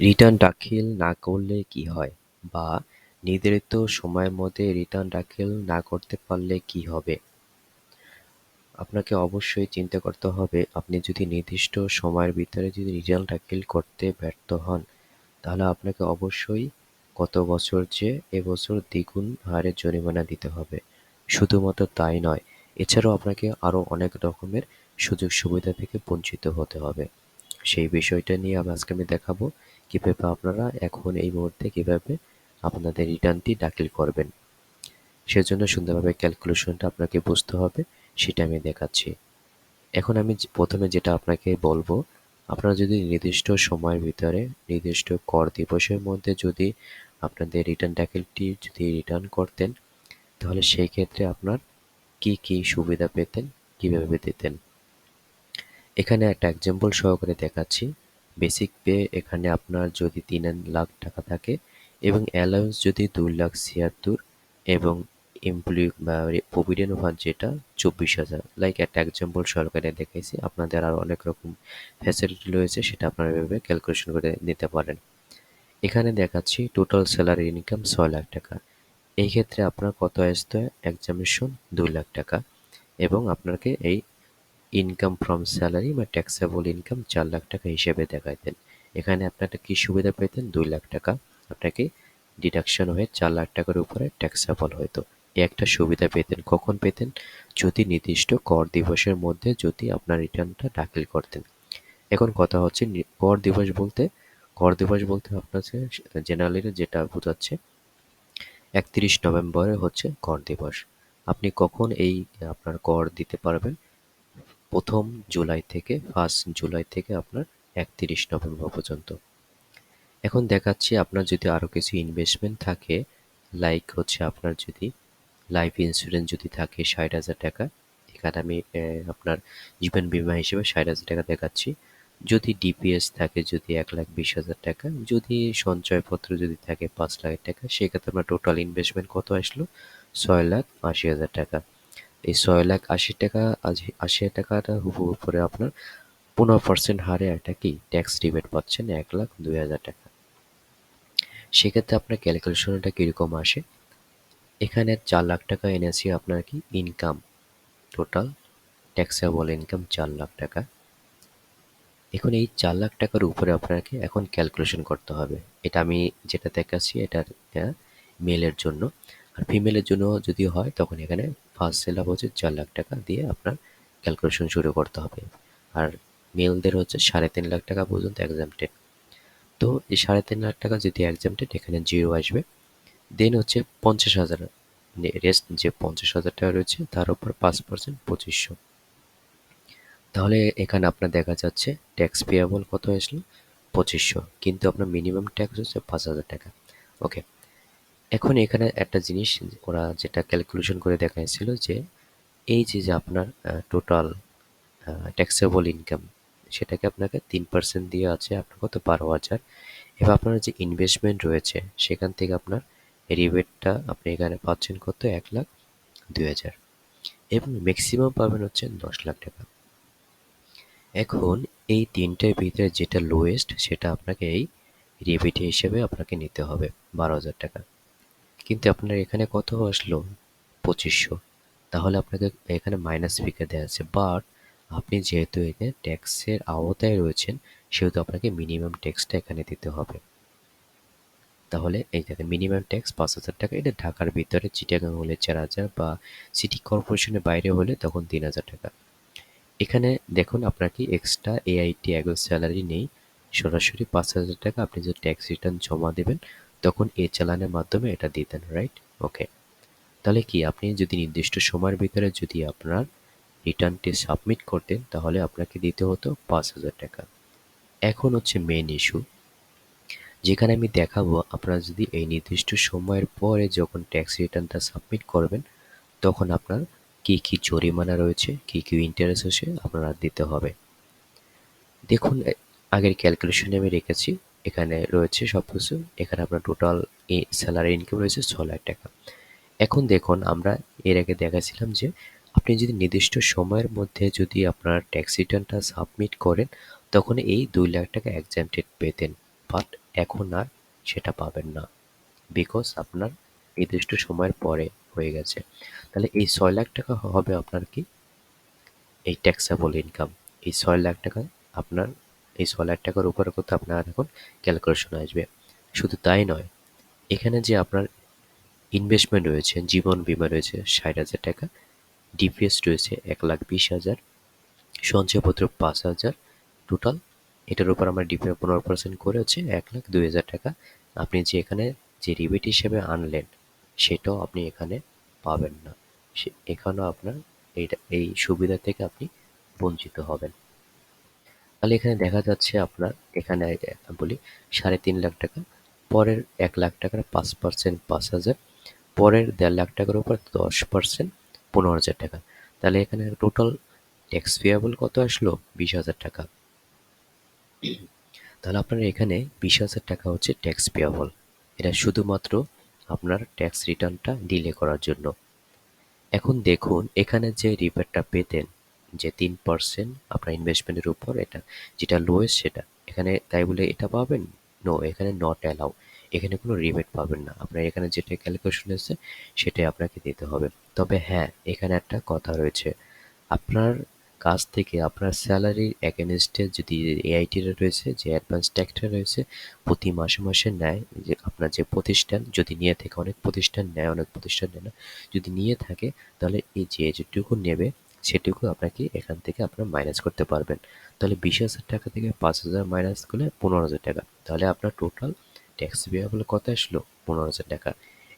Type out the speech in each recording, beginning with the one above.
Return দাখিল না করলে কি হয়? বা নির্ধারিত সময়ের মধ্যে রিটার্ন দাখিল না করতে পারলে কি হবে? আপনাকে অবশ্যই চিন্তা করতে হবে, আপনি যদি নির্দিষ্ট সময়ের ভিতরে যদি রিটার্ন দাখিল করতে ব্যর্থ হন, তাহলে আপনাকে অবশ্যই গত বছর চেয়ে এবছর দ্বিগুণ হারে জরিমানা দিতে হবে। শুধুমাত্র তাই নয়, এছাড়াও আপনাকে আরও অনেক রকমের সুযোগ সুবিধা থেকে বঞ্চিত হতে হবে। সেই বিষয়টা নিয়ে আজকে আমি দেখাবো কিভাবে আপনারা এখন এই মুহূর্তে কিভাবে আপনাদের রিটার্নটি দাখিল করবেন। সেজন্য সুন্দরভাবে ক্যালকুলেশনটা আপনাকে বুঝতে হবে, সেটা আমি দেখাচ্ছি। এখন আমি প্রথমে যেটা আপনাকে বলবো, আপনারা যদি নির্দিষ্ট সময়ের ভিতরে নির্দিষ্ট কর দিবসের মধ্যে যদি আপনাদের রিটার্ন দাখিলটি যদি রিটার্ন করতেন, তাহলে সেই ক্ষেত্রে আপনার কি কি সুবিধা পেতেন, কিভাবে দিতেন। এখানে একটা এক্সাম্পল সহকারে দেখাচ্ছি। বেসিক পে এখানে আপনার যদি 3 লাখ টাকা থাকে এবং অ্যালাউন্স যদি 2,76,000 এবং এমপ্লয়ি বা প্রভিডেন্ট ফান্ড যেটা 24,000, লাইক একটা এক্সাম্পল সহকারে দেখাইছি। আপনাদের আরও অনেক রকম ফ্যাসিলিটি রয়েছে, সেটা আপনারা এভাবে ক্যালকুলেশন করে নিতে পারেন। এখানে দেখাচ্ছি টোটাল স্যালারি ইনকাম 6 লাখ টাকা। এই ক্ষেত্রে আপনার কত আসতে হয়? এক্সামিশন 2 লাখ টাকা এবং আপনাকে এই ইনকাম ফ্রম স্যালারি বা ট্যাক্সেবল ইনকাম 4 লাখ টাকা হিসেবে দেখাইতেন। এখানে আপনারা কি সুবিধা পেতেন? 2 লাখ টাকা আপনাকে ডিডাকশন হয়ে 4 লাখ টাকার উপরে ট্যাক্সেবল হইতো। এই একটা সুবিধা পেতেন। কখন পেতেন? যদি নির্দিষ্ট কর দিবসের মধ্যে যদি আপনার রিটার্নটা দাখিল করতেন। এখন কথা হচ্ছে কর দিবস বলতে আপনার জেনারেলি যেটা বোঝাচ্ছে 31 নভেম্বরে হচ্ছে কর দিবস। আপনি কখন এই আপনার কর দিতে পারবেন? 1 জুলাই থেকে 1 জুলাই থেকে আপনার 31 নভেম্বর পর্যন্ত। এখন দেখাচ্ছি আপনার যদি আরও কিছু ইনভেস্টমেন্ট থাকে, লাইক হচ্ছে আপনার যদি লাইফ ইন্স্যুরেন্স যদি থাকে 60,000 টাকা, এখানে আমি আপনার জীবন বীমা হিসেবে 60,000 টাকা দেখাচ্ছি। যদি ডিপিএস থাকে যদি 1,20,000 টাকা, যদি সঞ্চয়পত্র যদি থাকে 5 লাখ টাকা, সেক্ষেত্রে আপনার টোটাল ইনভেস্টমেন্ট কত আসলো? 6,80,000 টাকা। এই 6,80,000 টাকা 80 টাকাটা হুবহু করে আপনার 15% হারে একটা কি ট্যাক্স রিবেট পাচ্ছেন 1,02,000 টাকা। সেক্ষেত্রে আপনার ক্যালকুলেশনটা কীরকম আসে? এখানে 4 লাখ টাকা এনেছি আপনার কি income, total taxable income 4 lakh টাকা। এখন এই 4 লাখ টাকার উপরে আপনাকে এখন ক্যালকুলেশন করতে হবে। এটা আমি যেটা দেখাচ্ছি এটা মেলের জন্য, আর ফিমেলের জন্য যদি হয় তখন এখানে ফার্স্ট সিলাব হচ্ছে 4 লাখ টাকা দিয়ে আপনার ক্যালকুলেশন শুরু করতে হবে। আর মেলদের হচ্ছে 3.5 লাখ টাকা পর্যন্ত এক্সামটেড। তো এই 3.5 লাখ টাকা যদি এক্সামটেড, এখানে জিরো আসবে। দেন হচ্ছে 50,000, রেস্ট যে 50,000 টাকা রয়েছে তার উপর 5% 2500। তাহলে এখানে আপনার দেখা যাচ্ছে ট্যাক্স পেয়েবল কত আসলো? 2500, কিন্তু আপনার মিনিমাম ট্যাক্স হচ্ছে 5,000 টাকা। ওকে, এখন এখানে একটা জিনিস ওরা যেটা ক্যালকুলেশন করে দেখাইছিল যে এই যে আপনার টোটাল ট্যাক্সেবল ইনকাম, সেটাকে আপনাকে 3% দিয়ে আছে আপনার কত? 12,000। এবার আপনার যে ইনভেস্টমেন্ট রয়েছে সেখান থেকে আপনার রিবেটটা আপনি এখানে পাচ্ছেন কত? 1,02,000 এবং ম্যাক্সিমাম পাবেন হচ্ছে 10 লাখ টাকা। এখন এই তিনটের ভিতরে যেটা লোয়েস্ট সেটা আপনাকে এই রিবেট হিসেবে আপনাকে নিতে হবে 12,000 টাকা। কিন্তু আপনার এখানে কত আসলো? 2500। তাহলে আপনাকে এখানে মাইনাস ফিগার দেওয়া আছে, বাট আপনি যেহেতু এখানে ট্যাক্সের আওতায় রয়েছেন সেহেতু আপনাকে মিনিমাম ট্যাক্সটা এখানে দিতে হবে। তাহলে এই দেখেন মিনিমাম ট্যাক্স 5,000 টাকা। এটা ঢাকার ভিতরে, চিটাগাং হলে 4,000 বা সিটি কর্পোরেশনের বাইরে হলে তখন 3,000 টাকা। এখানে দেখুন আপনার কি এক্সট্রা এআইটি এগো স্যালারি নেই, সরাসরি 5,000 টাকা আপনি যে ট্যাক্স রিটার্ন জমা দেবেন তখন এই চালানের মাধ্যমে এটা দিতেন, রাইট? ওকে, তাহলে কি আপনি যদি নির্দিষ্ট সময়ের ভিতরে যদি আপনার রিটার্নটি সাবমিট করতেন তাহলে আপনাকে দিতে হতো 5,000 টাকা। এখন হচ্ছে মেন ইস্যু, যেখানে আমি দেখাবো আপনারা যদি এই নির্দিষ্ট সময়ের পরে যখন ট্যাক্স রিটার্নটা সাবমিট করবেন তখন আপনার কি কি জরিমানা রয়েছে, কি কি ইন্টারেস্ট হচ্ছে আপনারা দিতে হবে। দেখুন আগের ক্যালকুলেশনে আমি রেখেছি, এখানে রয়েছে সব কিছু। এখানে আপনার টোটাল স্যালারি ইনকাম রয়েছে 6 লাখ টাকা। এখন দেখুন আমরা এর আগে দেখাছিলাম যে আপনি যদি নির্দিষ্ট সময়ের মধ্যে যদি আপনার ট্যাক্স রিটার্নটা সাবমিট করেন তখন এই 2 লাখ টাকা এক্সামটেড পেতেন। বাট এখন আর সেটা পাবেন না, বিকজ আপনার নির্দিষ্ট সময়ের পরে হয়ে গেছে। তাহলে এই 6 লাখ টাকা হবে আপনার কি, এই ট্যাক্সেবল ইনকাম। এই 6 লাখ টাকা আপনার, এই 6 লাখ টাকার উপরে করতে আপনার এখন ক্যালকুলেশন আসবে। শুধু তাই নয়, এখানে যে আপনার ইনভেস্টমেন্ট রয়েছে, জীবন বীমা রয়েছে 60,000 টাকা, ডিপিএস রয়েছে 1,20,000, সঞ্চয়পত্র 5,000, টোটাল এটার উপর আমার ডিপিএ 15% করে হচ্ছে 1,02,000 টাকা। আপনি যে এখানে যে রিবেট হিসেবে আনলেন সেটাও আপনি এখানে পাবেন না। এখানেও আপনার এইটা, এই সুবিধা থেকে আপনি বঞ্চিত হবেন। তাহলে এখানে দেখা যাচ্ছে আপনার এখানে বলি 3.5 লাখ টাকা, পরের 1 লাখ টাকার 5% 5,000, পরের 1.5 লাখ টাকার উপর 10% 15,000 টাকা। তাহলে এখানে টোটাল ট্যাক্স পেয়াবল কত আসলো? 20,000 টাকা। তাহলে আপনার এখানে 20,000 টাকা হচ্ছে ট্যাক্স পেয়াবল। এটা শুধুমাত্র আপনার ট্যাক্স রিটার্নটা ডিলে করার জন্য। এখন দেখুন এখানে যে রিবেটটা পেতেন, যে 3% আপনার ইনভেস্টমেন্টের উপর, এটা যেটা লোয়েস্ট সেটা, এখানে তাই বলে এটা পাবেন? নো, এখানে নট অ্যালাউ। এখানে কোনো রিবেট পাবেন না। আপনার এখানে যেটা ক্যালকুলেশন এসেছে সেটাই আপনাকে দিতে হবে। তবে হ্যাঁ, এখানে একটা কথা রয়েছে। আপনার কাছ থেকে আপনার স্যালারির এগেনস্টে যদি এআইটিটা রয়েছে, যে অ্যাডভান্স ট্যাক্সটা রয়েছে, প্রতি মাসে মাসে নেয়, যে আপনার যে প্রতিষ্ঠান যদি নিয়ে থাকে, অনেক প্রতিষ্ঠান নেয়, অনেক প্রতিষ্ঠান নেয় না, যদি নিয়ে থাকে তাহলে এই যে যেটুকু নেবে সেটুকু আপনাকে এখান থেকে আপনার মাইনাস করতে পারবেন। তাহলে 20,000 টাকা থেকে 5,000 মাইনাস করলে 15,000 টাকা। তাহলে আপনার টোটাল ট্যাক্স পেয়েবল কত আসলো? 15,000 টাকা।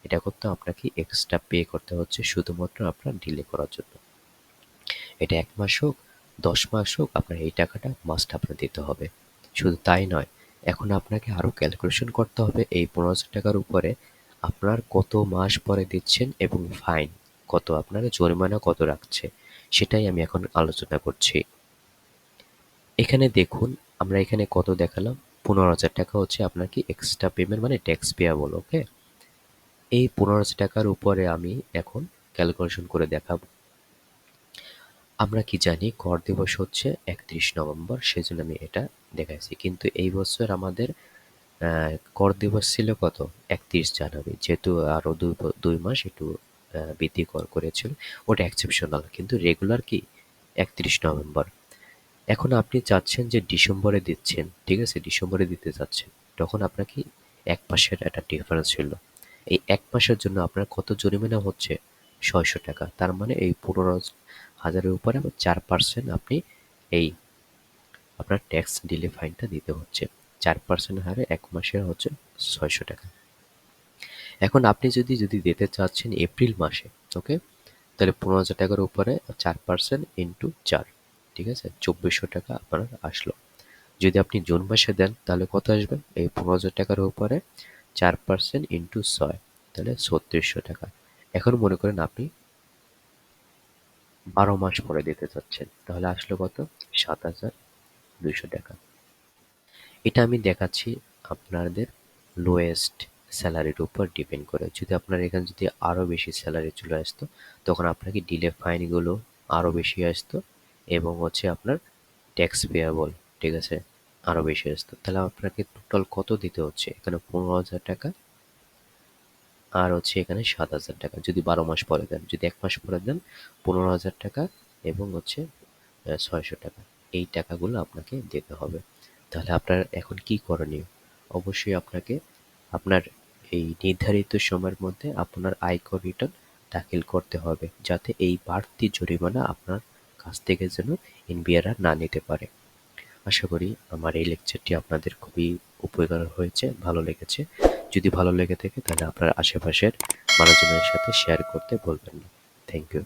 এটা করতে আপনাকে এক্সট্রা পে করতে হচ্ছে শুধুমাত্র আপনার ডিলে করার জন্য। এটা 1 মাস হোক, 10 মাস হোক, আপনার এই টাকাটা মাস্ট আপনার দিতে হবে। শুধু তাই নয়, এখন আপনাকে আরও ক্যালকুলেশন করতে হবে এই 15,000 টাকার উপরে আপনার কত মাস পরে দিচ্ছেন এবং ফাইন কত, আপনার জরিমানা কত রাখছে, সেটাই আমি এখন আলোচনা করছি। এখানে দেখুন, আমরা এখানে কত দেখালাম? 15,000 টাকা হচ্ছে আপনার কি এক্সট্রা পেমেন্ট, মানে ট্যাক্স পেয়াবল। ওকে, এই 15,000 টাকার উপরে আমি এখন ক্যালকুলেশন করে দেখাবো। আমরা কি জানি কর দিবস হচ্ছে 31 নভেম্বর, সেজন্য আমি এটা দেখাইছি। কিন্তু এই বছর আমাদের কর দিবস ছিল কত? 31 জানুয়ারি, যেহেতু আরো 2 মাস একটু বৃদ্ধি কর করেছিল, ওটা এক্সেপশনাল, কিন্তু রেগুলার কি 31 নভেম্বর। এখন আপনি চাচ্ছেন যে ডিসেম্বরে দিচ্ছেন, ঠিক আছে, ডিসেম্বরে দিতে চাচ্ছেন, তখন আপনার কি 1 মাসের একটা ডিফারেন্স ছিল। এই 1 মাসের জন্য আপনার কত জরিমানা হচ্ছে? 600 টাকা। তার মানে এই 15,000-এর উপরে 4% আপনি এই আপনার ট্যাক্স ডিলে ফাইনটা দিতে হচ্ছে। 4% হারে 1 মাসে হচ্ছে 600 টাকা। এখন আপনি যদি দিতে চাচ্ছেন এপ্রিল মাসে, ওকে, তাহলে 15,000 টাকার উপরে 4% ইন্টু 4, ঠিক আছে, 2,400 টাকা আপনার আসলো। যদি আপনি জুন মাসে দেন তাহলে কত আসবে? এই 15,000 টাকার উপরে 4% ইন্টু 6, তাহলে 3,600 টাকা। এখন মনে করেন আপনি 12 মাস পরে দিতে চাচ্ছেন, তাহলে আসলো কত? 7,200 টাকা। এটা আমি দেখাচ্ছি আপনাদের লোয়েস্ট স্যালারির উপর ডিপেন্ড করে। যদি আপনার এখানে যদি আরও বেশি স্যালারি চলে আসতো, তখন আপনাকে ডিলে ফাইনগুলো আরও বেশি আসতো এবং হচ্ছে আপনার ট্যাক্স পেয়াবল, ঠিক আছে, আরও বেশি আসতো। তাহলে আপনাকে টোটাল কত দিতে হচ্ছে? এখানে 15,000 টাকা, আর হচ্ছে এখানে 7,000 টাকা যদি 12 মাস পরে দেন। যদি 1 মাস পরে দেন 15,000 টাকা এবং হচ্ছে 600 টাকা। এই টাকাগুলো আপনাকে দিতে হবে। তাহলে আপনার এখন কি করণীয়? অবশ্যই আপনাকে আপনার এই নির্ধারিত সময়ের মধ্যে আপনার আয়কর রিটার্ন দাখিল করতে হবে, যাতে এই বাড়তি জরিমানা আপনার কাছ থেকে যেন এনবিআর না নিতে পারে। আশা করি আমার এই লেকচারটি আপনাদের খুবই উপকার হয়েছে, ভালো লেগেছে। যদি ভালো লেগে থাকে তাহলে আপনার আশেপাশের মানুষজনের সাথে শেয়ার করতে ভুলবেন না। Thank you.